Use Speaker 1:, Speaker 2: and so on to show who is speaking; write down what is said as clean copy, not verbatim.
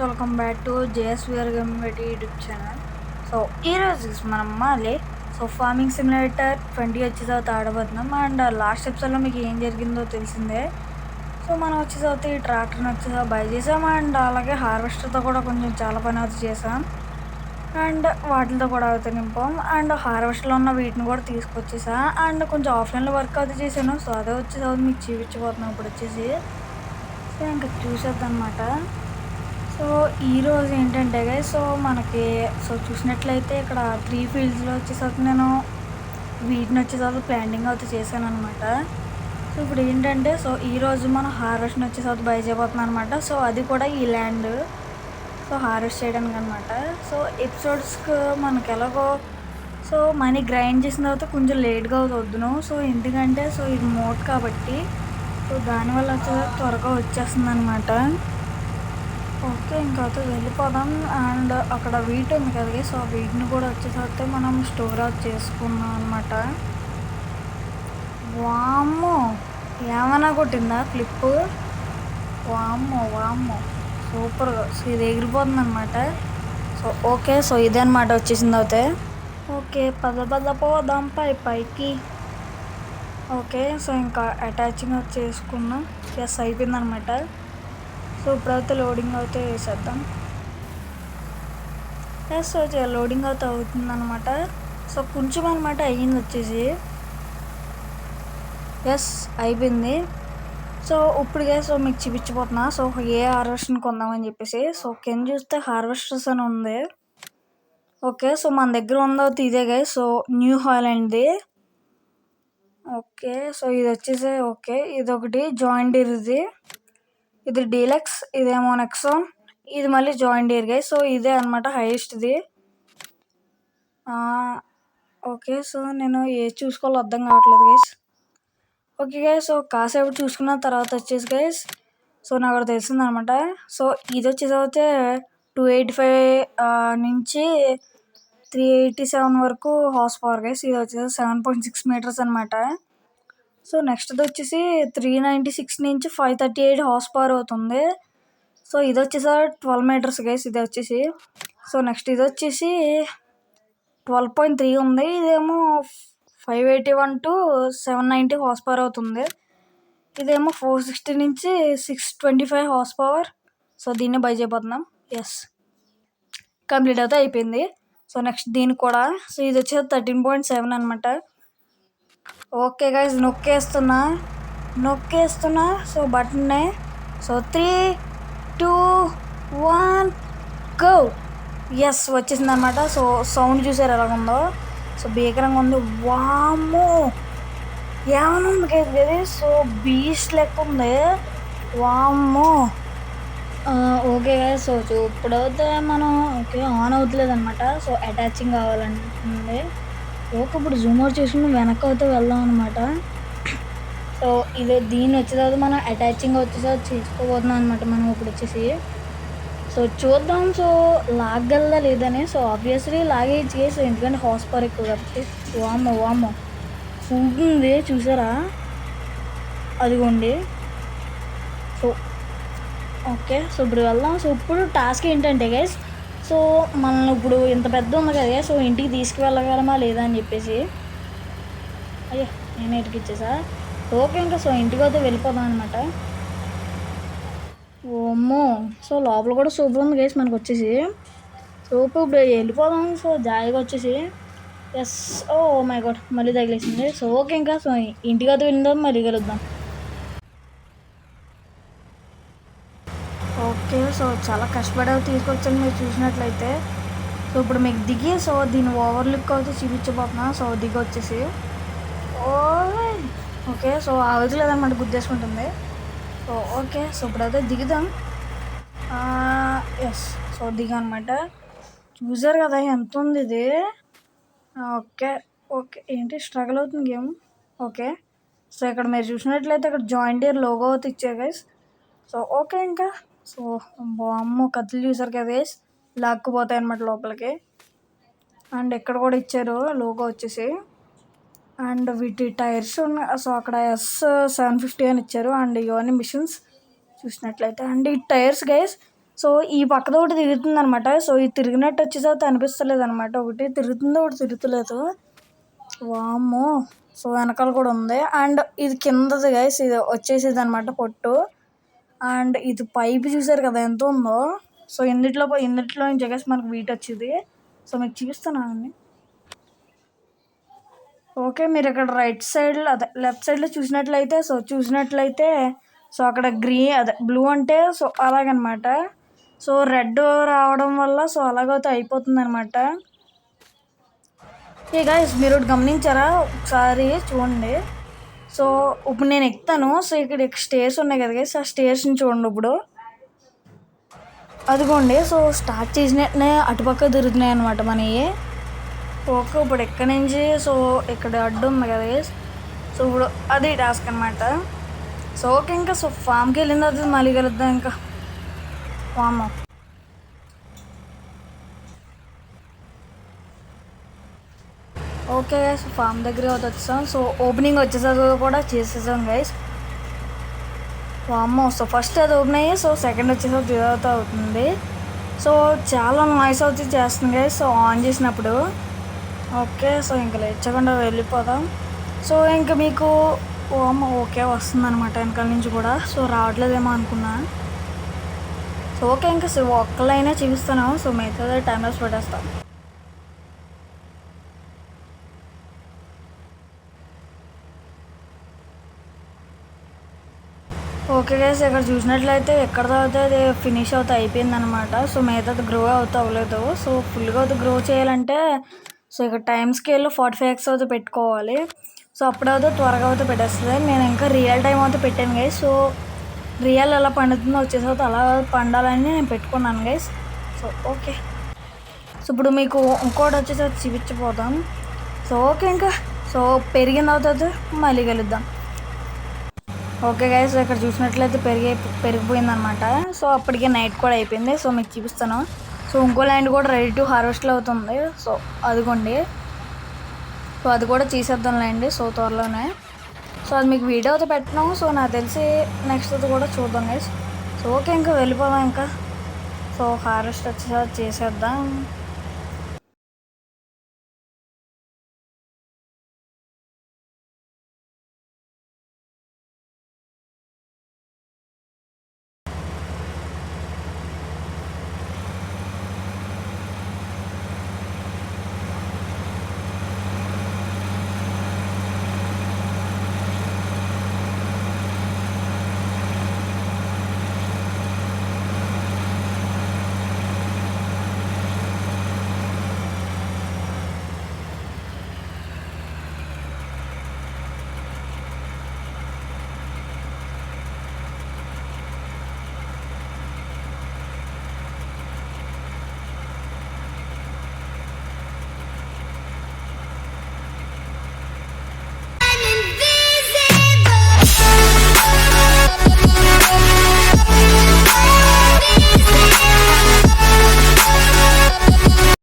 Speaker 1: Welcome back to JSVR gaming YouTube channel. So ఈరోజు మనం మళ్ళీ ఫార్మింగ్ సిమ్యులేటర్ 20 వచ్చే తర్వాత ఆడబోతున్నాం. అండ్ లాస్ట్ ఎపిసోడ్లో మీకు ఏం జరిగిందో తెలిసిందే. సో మనం వచ్చే తర్వాత ఈ ట్రాక్టర్ని వచ్చేసా బై చేసాం. అండ్ అలాగే హార్వెస్టర్తో కూడా కొంచెం చాలా పని అవుతుంది చేసాం. అండ్ వాటితో కూడా అవుతాయి నింపాం. అండ్ హార్వెస్టర్లో ఉన్న వీటిని కూడా తీసుకొచ్చేసా. అండ్ కొంచెం ఆఫ్లైన్లో వర్క్ అవుతుంది చేశాను. సో అదే వచ్చేసి మీకు చూపించబోతున్నాం ఇప్పుడు వచ్చేసి. సో ఇంకా చూసేద్దాం అన్నమాట. సో ఈరోజు ఏంటంటే సో మనకి చూసినట్లయితే ఇక్కడ 3 ఫీల్డ్స్లో వచ్చేసరికి నేను వీటిని వచ్చేసరికి ప్లాంటింగ్ అయితే చేశాను అనమాట. సో ఇప్పుడు ఏంటంటే ఈరోజు మనం హార్వెస్ట్ని వచ్చేసరికి బై చేయబోతున్నాం అనమాట. సో అది కూడా ఈ ల్యాండ్ హార్వెస్ట్ చేయడానికి అనమాట. సో ఎపిసోడ్స్కి మనకి ఎలాగో మనీ గ్రైండ్ చేసిన తర్వాత కొంచెం లేట్గా అవుతుందును. సో ఎందుకంటే ఇది మోడ్ కాబట్టి దానివల్ల వచ్చేసరికి త్వరగా వచ్చేస్తుంది అనమాట. ఓకే, ఇంకా వెళ్ళిపోదాం. అండ్ అక్కడ వీట్ ఉంది కదా, సో వీటిని కూడా వచ్చేసరికి మనం స్టోర్ అవుట్ చేసుకున్నాం అనమాట. వామ్మో, ఏమైనా కొట్టిందా క్లిప్? వామ్మో సూపర్గా. సో ఇది ఎగిరిపోతుంది అనమాట. సో ఓకే, ఇదే అనమాట వచ్చేసింది అయితే. ఓకే, పద పోదాం పైకి. ఓకే, ఇంకా అటాచింగ్ చేసుకున్నాం. ఎస్ అయిపోయింది అనమాట. సో ఇప్పుడైతే లోడింగ్ అయితే వేసేద్దాం. ఎస్ లోడింగ్ అయితే అవుతుందన్నమాట. సో కొంచెం అనమాట అయ్యింది వచ్చేసి. ఎస్ అయిపోయింది. సో ఇప్పుడుగా మీకు చూపించబోతున్నా. ఏ హార్వెస్టర్ని కొందామని చెప్పేసి. కింద చూస్తే హార్వెస్టర్స్ అని ఉంది. ఓకే, మన దగ్గర ఉంది ఇదే గా. న్యూ హాలండ్ది. ఓకే, ఇది వచ్చేసి ఓకే, ఇది ఒకటి జాయింట్ ఇది డీలక్స్, ఇదేమో నెక్సాన్, ఇది మళ్ళీ జాయింట్ డీర్ గైస్. ఇదే అనమాట హైయెస్ట్ ఇది. ఓకే, నేను ఏది చూసుకోవాలో అర్థం కావట్లేదు గైస్. ఓకే గైస్, కాసేపు చూసుకున్న తర్వాత వచ్చేసి గైస్ నాకు అక్కడ తెలిసింది అనమాట. ఇది వచ్చేసి అయితే 285 నుంచి 387 వరకు హార్స్ పవర్ గైస్. ఇది వచ్చేసి 7.6 మీటర్స్ అనమాట. నెక్స్ట్ వచ్చేసి 396 నుంచి 538 హార్స్ పవర్ అవుతుంది. ఇది వచ్చేసి 12 మీటర్స్ గైస్. ఇది వచ్చేసి నెక్స్ట్ ఇది వచ్చేసి 12.3 ఉంది. ఇదేమో 581 to 790 హార్స్ పవర్ అవుతుంది. ఇదేమో 460 నుంచి 625 హార్స్ పవర్. దీన్ని బై చేయబోతున్నాం. ఎస్ కంప్లీట్ అయితే అయిపోయింది. నెక్స్ట్ దీనికి కూడా ఇది వచ్చేసి 13.7 అనమాట. ఓకే గైస్, నొక్కేస్తున్నా బటన్నే. 3, 2, 1 గో. ఎస్ వచ్చేసింది అనమాట. సౌండ్ చూసారు ఎలాగుందో. భీకరంగా ఉంది. వామ్మో, ఏమైనా ఉంది గైస్. బీస్ట్ లెక్క ఉంది. వామ్మో. ఓకే గైస్, ఇప్పుడైతే మనం ఓకే ఆన్ అవుతలేదు అనమాట. అటాచింగ్ కావాలంటుంది. ఓకే, ఇప్పుడు జూమ్ అవుట్ చేసుకుని వెనక్కి అయితే వెళ్దాం అనమాట. ఇదే దీన్ని వచ్చేది మనం అటాచింగ్ వచ్చేసరికి చేసుకోబోతున్నాం అనమాట. మనం ఇప్పుడు వచ్చేసి చూద్దాం. లాగలదా లేదని. ఆబ్వియస్లీ లాగేయచ్చు. ఎందుకంటే హార్స్ పవర్ ఎక్కువ కాబట్టి. వామ్మో ఉంటుంది చూసారా, అదిగోండి. ఓకే, ఇప్పుడు వెళ్దాం. ఇప్పుడు టాస్క్ ఏంటంటే గైస్ మనం ఇప్పుడు ఇంత పెద్ద ఉంది కదా, ఇంటికి తీసుకువెళ్ళగలమా లేదా అని చెప్పేసి. అయ్యో, నేను ఇంటికి ఇచ్చేసా. ఓకే, ఇంకా ఇంటికి అయితే వెళ్ళిపోదాం అనమాట. ఓమ్మో, లోపల కూడా సూపర్ ఉంది గైస్ మనకు వచ్చేసి. ఇప్పుడు వెళ్ళిపోదాం. జాయిగా వచ్చేసి. ఎస్, ఓ మై గాడ్, మళ్ళీ తగిలేసింది. ఓకే, ఇంకా ఇంటికి అయితే వెళ్ళిందాం, మళ్ళీ కలుద్దాం. ఓకే, చాలా కష్టపడి తీసుకొచ్చాను మీరు చూసినట్లయితే. ఇప్పుడు మీకు దిగి దీని ఓవర్ లుక్ అయితే చూపించబోతున్నా. దిగి వచ్చేసి ఓకే, అవతలేదన్నమాట, గుద్దేసుకుంటుంది. ఓకే, ఇప్పుడైతే దిగుదాం. ఎస్, దిగా అనమాట. చూసారు కదా ఎంత ఉంది ఇది. ఓకే, ఏంటి స్ట్రగుల్ అవుతుంది గేమ్. ఓకే, ఇక్కడ మీరు చూసినట్లయితే ఇక్కడ జాయింట్ డీర్ లోగో అయితే ఇచ్చారు గైస్. ఓకే, ఇంకా అమ్మో కత్తులు చూసారు కదా గైస్, లాక్కుపోతాయి అన్నమాట లోపలికి. అండ్ ఇక్కడ కూడా ఇచ్చారు లోగో వచ్చేసి. అండ్ వీటి టైర్స్ ఉన్నాయి. అక్కడ S750 అని ఇచ్చారు. అండ్ ఇవన్నీ మిషన్స్ చూసినట్లయితే. అండ్ ఈ టైర్స్ గైస్ సో ఈ పక్కన ఒకటి తిరుగుతుంది అనమాట. సో ఇది తిరిగినట్టు వచ్చేసరికి అనిపిస్తలేదు అనమాట. ఒకటి తిరుగుతుందో ఒకటి తిరుగుతలేదు. వామ్మో! సో వెనకాల కూడా ఉంది. అండ్ ఇది కిందది గైస్, ఇది వచ్చేసేది అనమాట పొట్టు. అండ్ ఇది పైపు చూసారు కదా ఎంత ఉందో. సో ఇందులో నుంచి గైస్ మనకు వీట్ వచ్చింది. సో మీకు చూపిస్తున్నాను. ఓకే, మీరు ఇక్కడ రైట్ సైడ్ అదే లెఫ్ట్ సైడ్లో చూసినట్లయితే సో అక్కడ బ్లూ అంటే సో అలాగనమాట. సో రెడ్ రావడం వల్ల సో అలాగైతే అయిపోతుంది అనమాట. ఏ గైస్, మీరు గమనించారా? ఒకసారి చూడండి. సో ఇప్పుడు నేను ఎక్కుతాను. సో ఇక్కడ స్టేర్స్ ఉన్నాయి కదా గైస్, ఆ స్టేర్స్ని చూడండి ఇప్పుడు. అదిగోండి, సో స్టార్ట్ చేసినట్టే అటుపక్క తిరుగుతున్నాయి అనమాట మనవి. ఓకే, ఇప్పుడు ఎక్కడి నుంచి సో ఇక్కడ అడ్డు ఉంది కదా గైస్. సో ఇప్పుడు అది టాస్క్ అనమాట. సో ఓకే, ఇంకా సో ఫామ్కి వెళ్ళిన తర్వాత మళ్ళీ కలుద్దాం. ఇంకా ఫామ్ ఓకే గైస్, ఫామ్ దగ్గర వచ్చేసాం. సో ఓపెనింగ్ వచ్చేసరికి కూడా చేసేసాం గైస్. వామ్మో! సో ఫస్ట్ అది ఓపెన్ అయ్యి సో సెకండ్ వచ్చేసరికి తిరుగుతూ అవుతుంది. సో చాలా నాయిస్ అవుతుంది చేస్తుంది గైస్ సో ఆన్ చేసినప్పుడు. ఓకే, సో ఇంకా లేచకుండా వెళ్ళిపోదాం. సో ఇంకా మీకు ఓకే వస్తుంది అనమాట వెనకాల నుంచి కూడా. సో రావట్లేదేమో అనుకున్నా. సో ఓకే, ఇంకా సో ఒక్కలైనా చూపిస్తాను. సో మిగతా టైం వేస్ట్ పెట్టేస్తాను. ఓకే గైస్, ఇక్కడ చూసినట్లయితే ఎక్కడ తర్వాత అది ఫినిష్ అవుతా అయిపోయింది అనమాట. సో మిగతాది గ్రో అవుతా అవ్వలేదు. సో ఫుల్గా అవుతా గ్రో చేయాలంటే సో ఇక్కడ టైం స్కేల్లో 45x అవుతా పెట్టుకోవాలి. సో అప్పుడవుతా త్వరగా అవుతా పెట్టేస్తుంది. నేను ఇంకా రియల్ టైం అవుతా పెట్టాను గైస్. సో రియల్ ఎలా పండుతుందో వచ్చేసరికి అలా పండాలని నేను పెట్టుకున్నాను గైస్. సో ఓకే, సో ఇప్పుడు మీకు ఇంకోటి వచ్చేసరికి చూపించిపోతాం. సో ఓకే, ఇంకా సో పెరిగింది అవుతుంది మళ్ళీ కలుద్దాం. ఓకే గైస్, ఇక్కడ చూసినట్లయితే పెరిగిపోయిందనమాట. సో అప్పటికే నైట్ కూడా అయిపోయింది. సో మీకు చూపిస్తాను. సో ఇంకో ల్యాండ్ కూడా రెడీ టు హార్వెస్ట్లో అవుతుంది. సో అదిగోండి, సో అది కూడా చేసేద్దాంలేండి సో త్వరలోనే. సో అది మీకు వీడియో అయితే పెట్టినాం. సో నాకు తెలిసి నెక్స్ట్ అది కూడా చూద్దాం గైస్. సో ఓకే, ఇంకా వెళ్ళిపోదాం. ఇంకా సో హార్వెస్ట్ వచ్చేసరికి చేసేద్దాం.